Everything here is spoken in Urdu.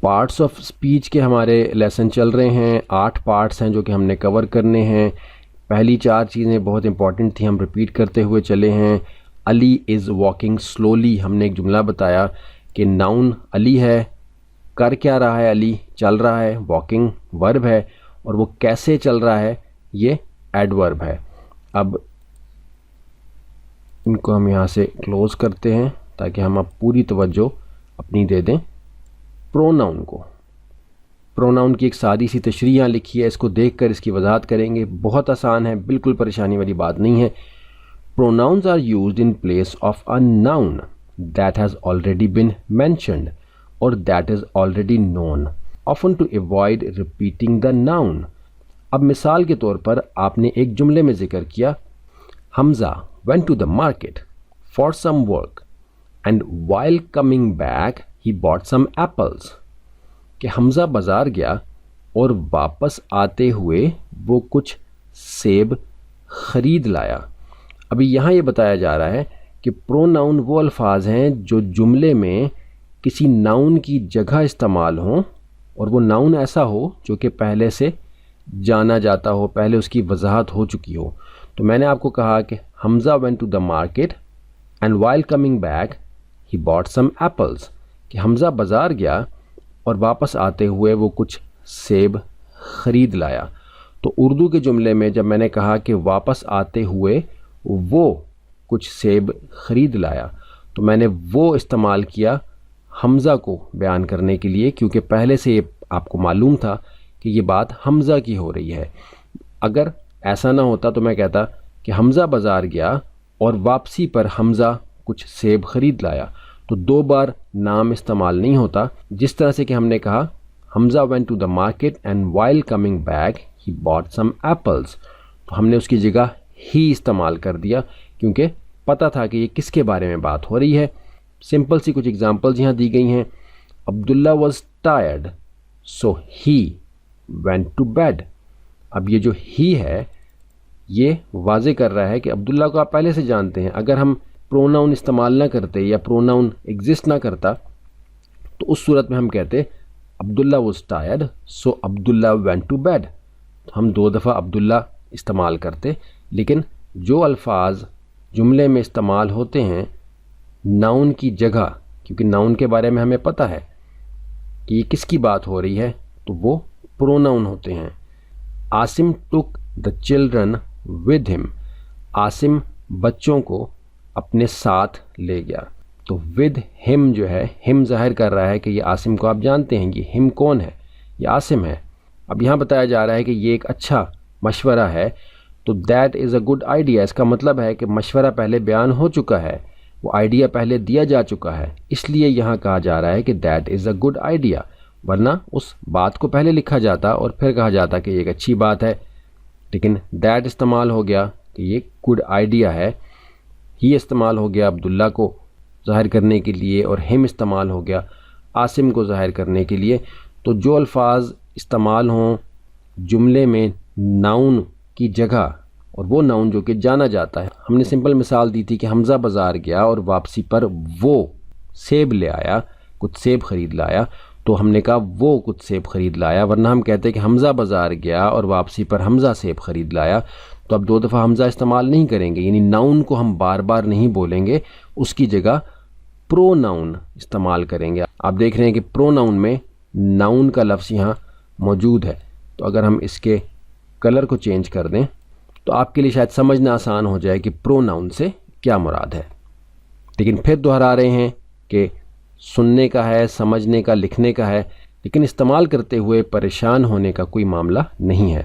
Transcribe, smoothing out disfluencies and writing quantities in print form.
پارٹس آف اسپیچ کے ہمارے لیسن چل رہے ہیں، 8 پارٹس ہیں جو کہ ہم نے کور کرنے ہیں۔ پہلی 4 چیزیں بہت امپورٹنٹ تھیں، ہم ریپیٹ کرتے ہوئے چلے ہیں۔ علی از واکنگ سلولی، ہم نے ایک جملہ بتایا کہ ناؤن علی ہے، کر کیا رہا ہے علی، چل رہا ہے، واکنگ ورب ہے، اور وہ کیسے چل رہا ہے یہ ایڈورب ہے۔ اب ان کو ہم یہاں سے کلوز کرتے ہیں تاکہ ہم اب پوری توجہ اپنی دے دیں پروناؤن کو۔ پروناؤن کی ایک سادی سی تشریح یہاں لکھی ہے، اس کو دیکھ کر اس کی وضاحت کریں گے، بہت آسان ہے، بالکل پریشانی والی بات نہیں ہے۔ Pronouns are used in place of a noun that has already been mentioned or that is already known, often to avoid repeating the noun۔ اب مثال کے طور پر آپ نے ایک جملے میں ذکر کیا حمزہ went to the market for some work and while coming back he bought some apples، کہ حمزہ بازار گیا اور واپس آتے ہوئے وہ کچھ سیب خرید لایا۔ ابھی یہاں یہ بتایا جا رہا ہے کہ پروناؤن وہ الفاظ ہیں جو جملے میں کسی ناؤن کی جگہ استعمال ہوں، اور وہ ناؤن ایسا ہو جو کہ پہلے سے جانا جاتا ہو، پہلے اس کی وضاحت ہو چکی ہو۔ تو میں نے آپ کو کہا کہ حمزہ went to the market and while coming back he bought some apples، کہ حمزہ بازار گیا اور واپس آتے ہوئے وہ کچھ سیب خرید لایا۔ تو اردو کے جملے میں جب میں نے کہا کہ واپس آتے ہوئے وہ کچھ سیب خرید لایا، تو میں نے وہ استعمال کیا حمزہ کو بیان کرنے کے لیے، کیونکہ پہلے سے یہ آپ کو معلوم تھا کہ یہ بات حمزہ کی ہو رہی ہے۔ اگر ایسا نہ ہوتا تو میں کہتا کہ حمزہ بازار گیا اور واپسی پر حمزہ کچھ سیب خرید لایا، تو 2 بار نام استعمال نہیں ہوتا۔ جس طرح سے کہ ہم نے کہا حمزہ went to the market and while coming back he bought some apples، تو ہم نے اس کی جگہ ہی استعمال کر دیا کیونکہ پتہ تھا کہ یہ کس کے بارے میں بات ہو رہی ہے۔ سمپل سی کچھ ایگزامپلز یہاں دی گئی ہیں۔ Abdullah was tired so he went to bed۔ اب یہ جو ہی ہے یہ واضح کر رہا ہے کہ عبداللہ کو آپ پہلے سے جانتے ہیں۔ اگر ہم پروناؤن استعمال نہ کرتے یا پروناؤن ایگزسٹ نہ کرتا تو اس صورت میں ہم کہتے Abdullah was tired so Abdullah went to bed، تو ہم 2 دفعہ عبداللہ استعمال کرتے۔ لیکن جو الفاظ جملے میں استعمال ہوتے ہیں ناؤن کی جگہ، کیونکہ ناؤن کے بارے میں ہمیں پتہ ہے کہ یہ کس کی بات ہو رہی ہے، تو وہ پروناؤن ہوتے ہیں۔ Asim took the children with him, Asim بچوں کو اپنے ساتھ لے گیا۔ تو ود ہم جو ہے، ہم ظاہر کر رہا ہے کہ یہ عاصم کو آپ جانتے ہیں، یہ ہم کون ہے، یہ عاصم ہے۔ اب یہاں بتایا جا رہا ہے کہ یہ ایک اچھا مشورہ ہے، تو that is a good idea, اس کا مطلب ہے کہ مشورہ پہلے بیان ہو چکا ہے، وہ آئیڈیا پہلے دیا جا چکا ہے، اس لیے یہاں کہا جا رہا ہے کہ that is a good idea, ورنہ اس بات کو پہلے لکھا جاتا اور پھر کہا جاتا کہ یہ ایک اچھی بات ہے۔ لیکن دیٹ استعمال ہو گیا کہ یہ گڈ آئیڈیا ہے، ہی استعمال ہو گیا عبداللہ کو ظاہر کرنے کے لیے، اور ہم استعمال ہو گیا عاصم کو ظاہر کرنے کے لیے۔ تو جو الفاظ استعمال ہوں جملے میں ناؤن کی جگہ، اور وہ ناؤن جو کہ جانا جاتا ہے، ہم نے سمپل مثال دی تھی کہ حمزہ بازار گیا اور واپسی پر وہ سیب لے آیا، کچھ سیب خرید لایا، تو ہم نے کہا وہ کچھ سیب خرید لایا، ورنہ ہم کہتے کہ حمزہ بازار گیا اور واپسی پر حمزہ سیب خرید لایا۔ تو اب 2 دفعہ حمزہ استعمال نہیں کریں گے، یعنی ناؤن کو ہم بار بار نہیں بولیں گے، اس کی جگہ پرو ناؤن استعمال کریں گے۔ آپ دیکھ رہے ہیں کہ پرو ناؤن میں ناؤن کا لفظ یہاں موجود ہے، تو اگر ہم اس کے کلر کو چینج کر دیں تو آپ کے لیے شاید سمجھنا آسان ہو جائے کہ پرو ناؤن سے کیا مراد ہے۔ لیکن پھر دہرا رہے ہیں کہ سننے کا ہے، سمجھنے کا، لکھنے کا ہے، لیکن استعمال کرتے ہوئے پریشان ہونے کا کوئی معاملہ نہیں ہے۔